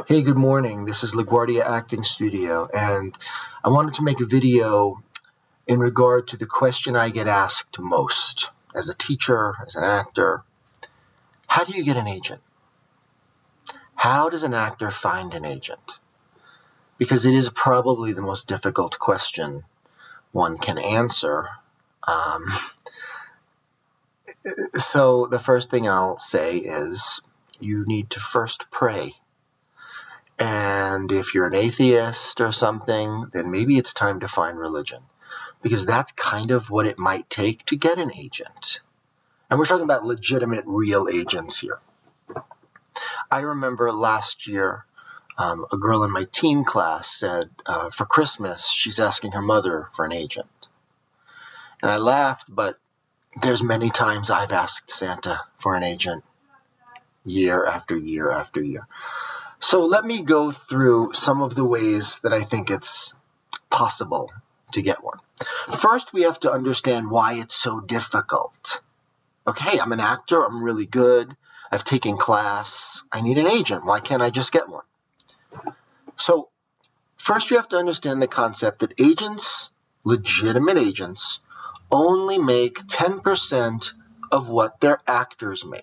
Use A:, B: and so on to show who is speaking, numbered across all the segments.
A: Hey, good morning. This is LaGuardia Acting Studio, and I wanted to make a video in regard to the question I get asked most as a teacher, as an actor. How do you get an agent? How does an actor find an agent? Because it is probably the most difficult question one can answer. So the first thing I'll say is you need to first pray. And if you're an atheist or something, then maybe it's time to find religion, because that's kind of what it might take to get an agent. And we're talking about legitimate, real agents here. I remember last year, a girl in my teen class said for Christmas, she's asking her mother for an agent. And I laughed, but there's many times I've asked Santa for an agent year after year after year. So let me go through some of the ways that I think it's possible to get one. First, we have to understand why it's so difficult. Okay, I'm an actor, I'm really good, I've taken class, I need an agent. Why can't I just get one? So first you have to understand the concept that agents, legitimate agents, only make 10% of what their actors make.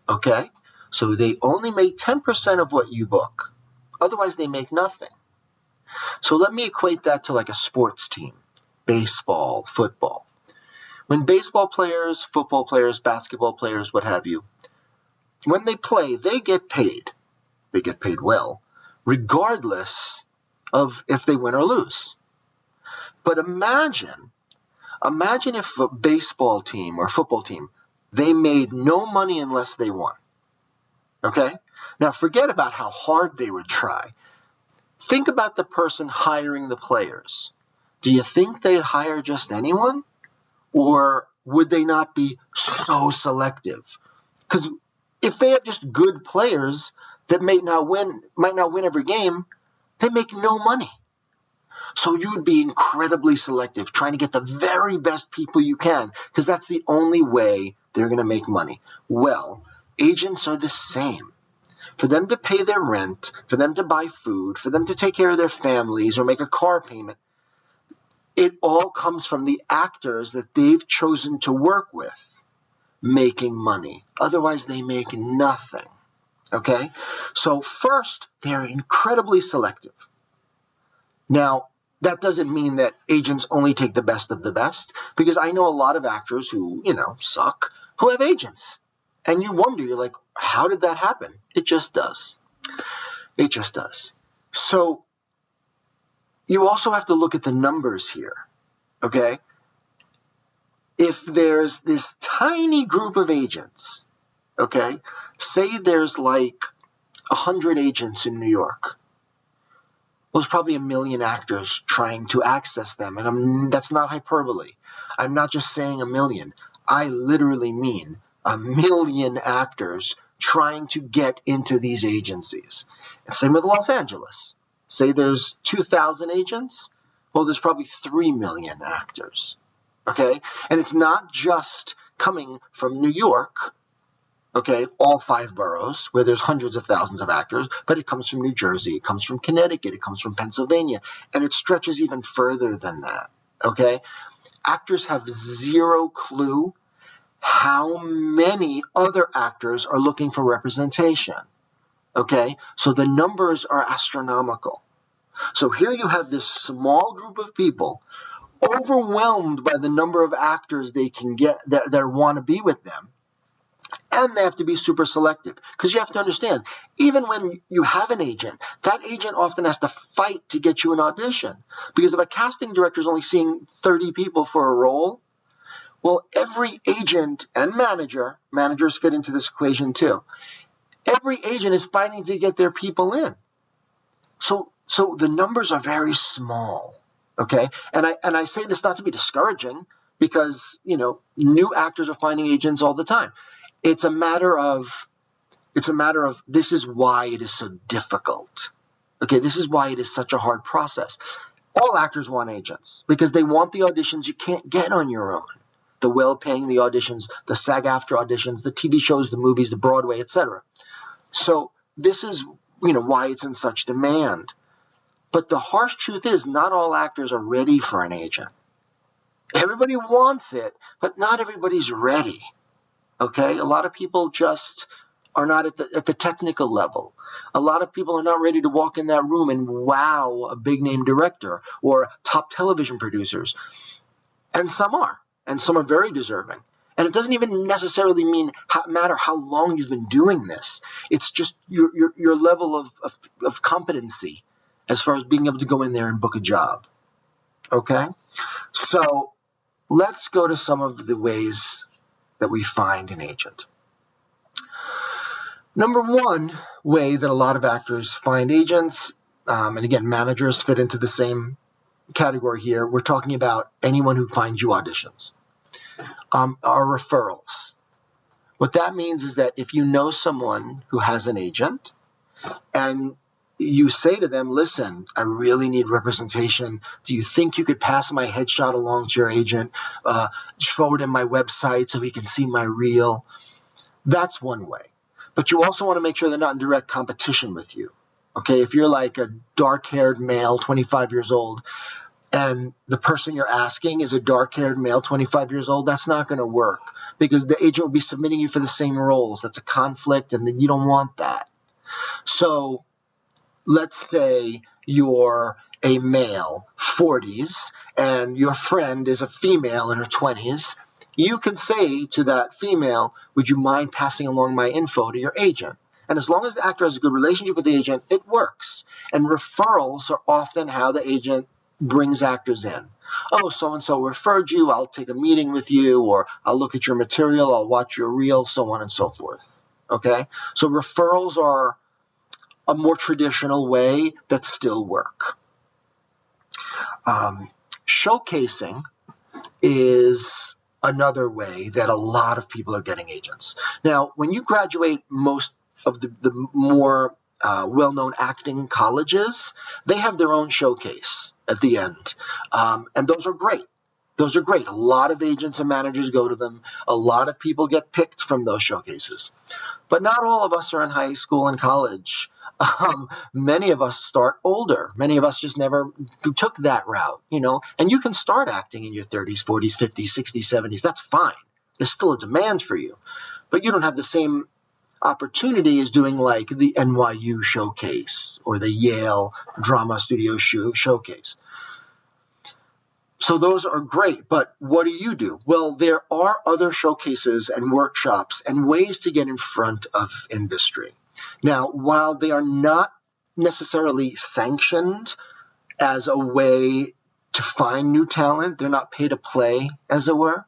A: Okay? So they only make 10% of what you book. Otherwise, they make nothing. So let me equate that to like a sports team, baseball, football. When baseball players, football players, basketball players, what have you, when they play, they get paid. They get paid well, regardless of if they win or lose. But imagine if a baseball team or football team, they made no money unless they won. Okay? Now, forget about how hard they would try. Think about the person hiring the players. Do you think they'd hire just anyone? Or would they not be so selective? Because if they have just good players that might not win every game, they make no money. So you would be incredibly selective, trying to get the very best people you can, because that's the only way they're going to make money. Well, agents are the same. For them to pay their rent, for them to buy food, for them to take care of their families or make a car payment, it all comes from the actors that they've chosen to work with making money. Otherwise, they make nothing. Okay? So first, they're incredibly selective. Now, that doesn't mean that agents only take the best of the best, because I know a lot of actors who, suck, who have agents. And you wonder, you're like, how did that happen? It just does. It just does. So you also have to look at the numbers here, okay? If there's this tiny group of agents, okay, say there's like 100 agents in New York. Well, there's probably 1 million actors trying to access them, and that's not hyperbole. I'm not just saying 1 million. I literally mean 1 million actors trying to get into these agencies. And same with Los Angeles. Say there's 2,000 agents. Well, there's probably 3 million actors. Okay? And it's not just coming from New York, okay, all 5 boroughs where there's hundreds of thousands of actors, but it comes from New Jersey, it comes from Connecticut, it comes from Pennsylvania, and it stretches even further than that. Okay? Actors have zero clue how many other actors are looking for representation. Okay? So the numbers are astronomical. So here you have this small group of people overwhelmed by the number of actors they can get that want to be with them. And they have to be super selective. Because you have to understand, even when you have an agent, that agent often has to fight to get you an audition. Because if a casting director is only seeing 30 people for a role, well, every agent and managers fit into this equation too. Every agent is fighting to get their people in. So the numbers are very small, okay? And I say this not to be discouraging, because, new actors are finding agents all the time. It's a matter of this is why it is so difficult. Okay, this is why it is such a hard process. All actors want agents because they want the auditions you can't get on your own. The well-paying, the auditions, the SAG-AFTRA auditions, the TV shows, the movies, the Broadway, etc. So this is why it's in such demand. But the harsh truth is, not all actors are ready for an agent. Everybody wants it, but not everybody's ready. Okay? A lot of people just are not at the technical level. A lot of people are not ready to walk in that room and wow a big name director or top television producers. And some are very deserving. And it doesn't even necessarily matter how long you've been doing this. It's just your level of competency as far as being able to go in there and book a job. Okay? So let's go to some of the ways that we find an agent. Number one way that a lot of actors find agents, and again, managers fit into the same category here. We're talking about anyone who finds you auditions, are referrals. What that means is that if you know someone who has an agent and you say to them, listen, I really need representation. Do you think you could pass my headshot along to your agent, forward him my website so he can see my reel? That's one way. But you also want to make sure they're not in direct competition with you. Okay, if you're like a dark-haired male, 25 years old, and the person you're asking is a dark-haired male, 25 years old, that's not going to work because the agent will be submitting you for the same roles. That's a conflict, and then you don't want that. So let's say you're a male, 40s, and your friend is a female in her 20s. You can say to that female, would you mind passing along my info to your agent? And as long as the actor has a good relationship with the agent, it works. And referrals are often how the agent brings actors in. Oh, so-and-so referred you, I'll take a meeting with you, or I'll look at your material, I'll watch your reel, so on and so forth. Okay? So referrals are a more traditional way that still work. Showcasing is another way that a lot of people are getting agents. Now, when you graduate most of the more well-known acting colleges, they have their own showcase at the end. And those are great. Those are great. A lot of agents and managers go to them. A lot of people get picked from those showcases. But not all of us are in high school and college. Many of us start older. Many of us just never took that route, And you can start acting in your 30s, 40s, 50s, 60s, 70s. That's fine. There's still a demand for you. But you don't have the same opportunity as doing like the NYU showcase or the Yale Drama Studio showcase. So those are great, but what do? Well, there are other showcases and workshops and ways to get in front of industry. Now, while they are not necessarily sanctioned as a way to find new talent, they're not pay to play, as it were.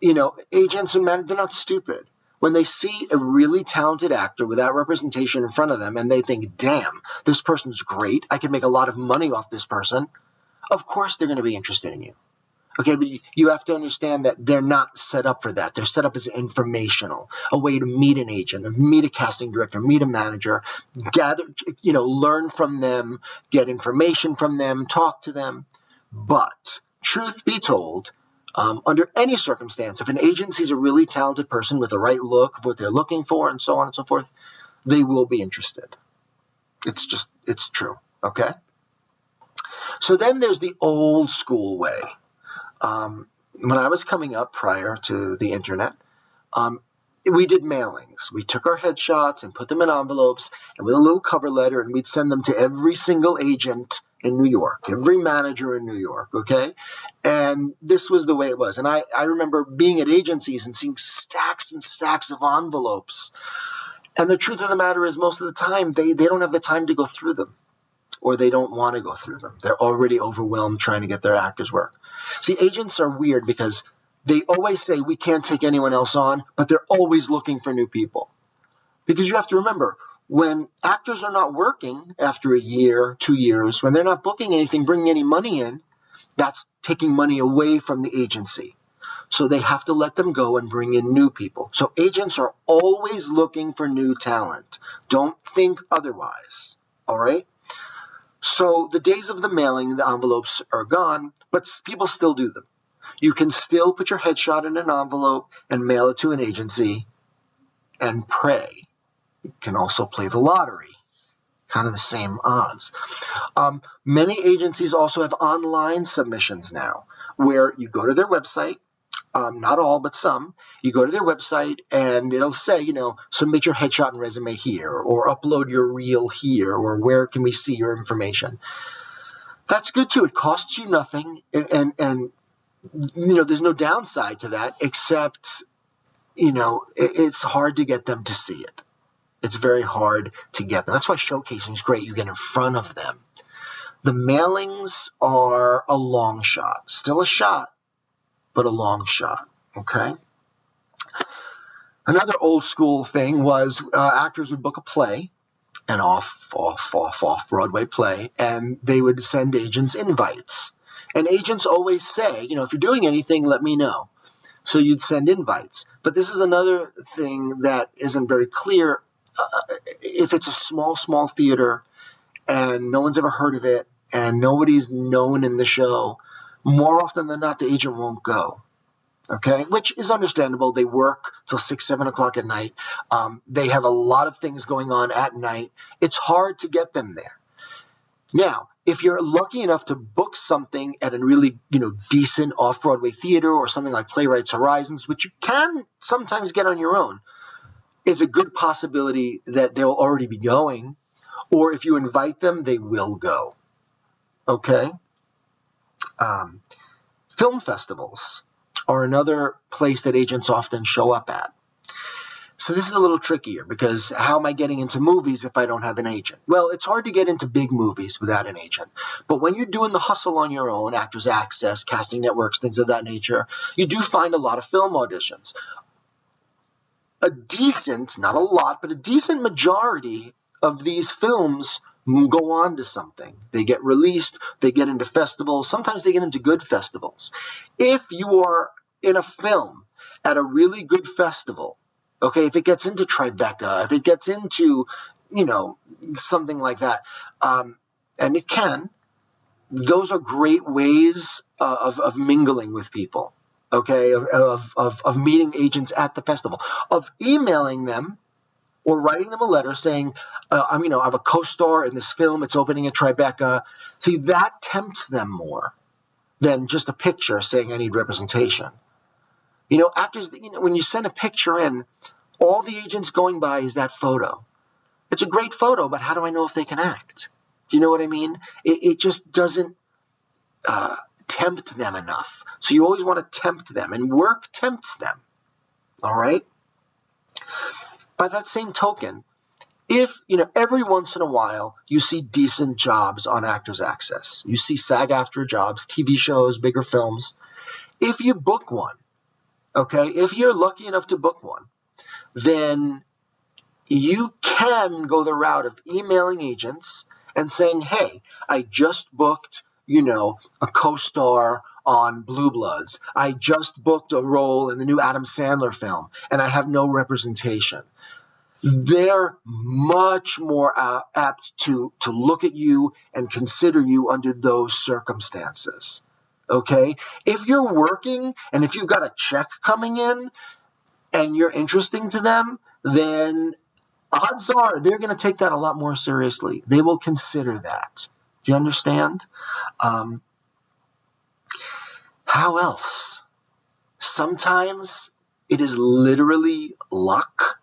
A: Agents and managers, they're not stupid. When they see a really talented actor without representation in front of them and they think, damn, this person's great, I can make a lot of money off this person, of course they're going to be interested in you. Okay, but you have to understand that they're not set up for that. They're set up as informational, a way to meet an agent, meet a casting director, meet a manager, gather, learn from them, get information from them, talk to them. But truth be told, under any circumstance, if an agency is a really talented person with the right look of what they're looking for and so on and so forth, they will be interested. It's true, okay? So then there's the old school way. When I was coming up prior to the internet, we did mailings. We took our headshots and put them in envelopes and with a little cover letter, and we'd send them to every single agent in New York, every manager in New York, okay? And this was the way it was. And I remember being at agencies and seeing stacks and stacks of envelopes. And the truth of the matter is most of the time, they don't have the time to go through them, or they don't want to go through them. They're already overwhelmed trying to get their actors work. See, agents are weird because they always say we can't take anyone else on, but they're always looking for new people. Because you have to remember, when actors are not working after a year, 2 years, when they're not booking anything, bringing any money in, that's taking money away from the agency. So they have to let them go and bring in new people. So agents are always looking for new talent. Don't think otherwise, all right? So the days of the mailing, the envelopes are gone, but people still do them. You can still put your headshot in an envelope and mail it to an agency and pray You can also play the lottery, kind of the same odds. Many agencies also have online submissions now, where you go to their website, not all, but some. You go to their website and it'll say, submit your headshot and resume here, or upload your reel here, or where can we see your information. That's good too. It costs you nothing, and there's no downside to that, except, it's hard to get them to see it. It's very hard to get them. That's why showcasing is great. You get in front of them. The mailings are a long shot. Still a shot, but a long shot, okay? Another old school thing was actors would book a play, an off-Broadway play, and they would send agents invites. And agents always say, if you're doing anything, let me know. So you'd send invites. But this is another thing that isn't very clear. If it's a small theater and no one's ever heard of it and nobody's known in the show, more often than not, the agent won't go. Okay, which is understandable. They work till 6, 7 o'clock at night. They have a lot of things going on at night. It's hard to get them there. Now, if you're lucky enough to book something at a really, decent off-Broadway theater or something like Playwrights Horizons, which you can sometimes get on your own, it's a good possibility that they'll already be going, or if you invite them, they will go. Okay? Film festivals are another place that agents often show up at. So this is a little trickier, because how am I getting into movies if I don't have an agent? Well, it's hard to get into big movies without an agent. But when you're doing the hustle on your own, Actors Access, casting networks, things of that nature, you do find a lot of film auditions. A decent, not a lot, but a decent majority of these films go on to something. They get released, they get into festivals, sometimes they get into good festivals. If you are in a film at a really good festival, okay, if it gets into Tribeca, if it gets into, something like that, and it can, those are great ways of mingling with people, okay, of meeting agents at the festival, of emailing them or writing them a letter saying, I have a co-star in this film, it's opening at Tribeca. See, that tempts them more than just a picture saying I need representation. Actors, when you send a picture in, all the agent's going by is that photo. It's a great photo, but how do I know if they can act? Do you know what I mean? It just doesn't tempt them enough. So you always want to tempt them, and work tempts them. All right? By that same token, if, every once in a while you see decent jobs on Actors Access, you see SAG-AFTRA jobs, TV shows, bigger films, if you book one, okay, if you're lucky enough to book one, then you can go the route of emailing agents and saying, hey, I just booked, a co-star on Blue Bloods. I just booked a role in the new Adam Sandler film, and I have no representation. They're much more apt to look at you and consider you under those circumstances. Okay? If you're working and if you've got a check coming in and you're interesting to them, then odds are they're going to take that a lot more seriously. They will consider that. Do you understand? How else? Sometimes it is literally luck.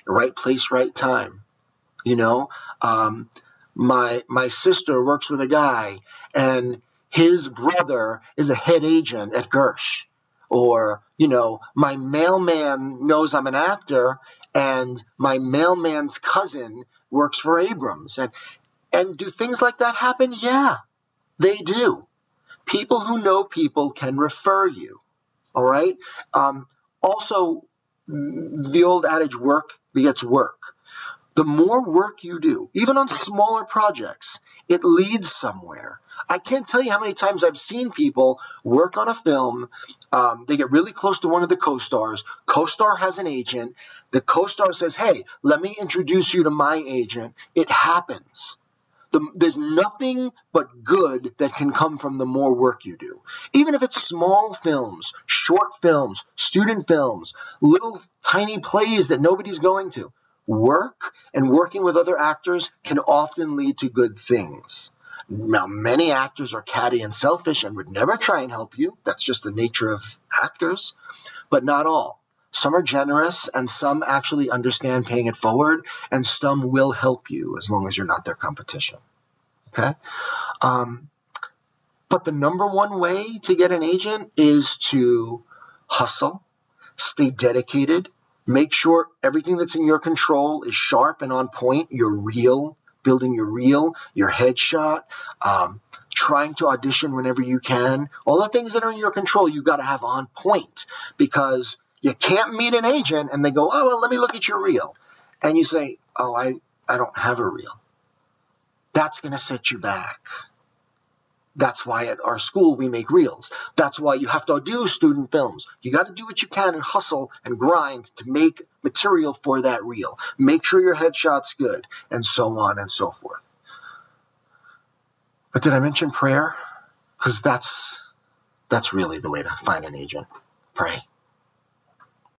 A: Right place, right time. My sister works with a guy, and his brother is a head agent at Gersh. Or, my mailman knows I'm an actor, and my mailman's cousin works for Abrams. And do things like that happen? Yeah, they do. People who know people can refer you. All right? Also, the old adage, work begets work. The more work you do, even on smaller projects, it leads somewhere. I can't tell you how many times I've seen people work on a film. They get really close to one of the co-stars. Co-star has an agent. The co-star says, hey, let me introduce you to my agent. It happens. There's nothing but good that can come from the more work you do. Even if it's small films, short films, student films, little tiny plays that nobody's going to. Work and working with other actors can often lead to good things. Now, many actors are catty and selfish and would never try and help you. That's just the nature of actors, but not all. Some are generous and some actually understand paying it forward, and some will help you as long as you're not their competition. Okay? But the number one way to get an agent is to hustle, stay dedicated, make sure everything that's in your control is sharp and on point. Your reel, building your reel, your headshot, trying to audition whenever you can. All the things that are in your control, you got to have on point, because you can't meet an agent and they go, oh, well, let me look at your reel. And you say, oh, I don't have a reel. That's going to set you back. That's why at our school we make reels. That's why you have to do student films. You got to do what you can and hustle and grind to make material for that reel. Make sure your headshot's good, and so on and so forth. But did I mention prayer? Because that's really the way to find an agent. Pray.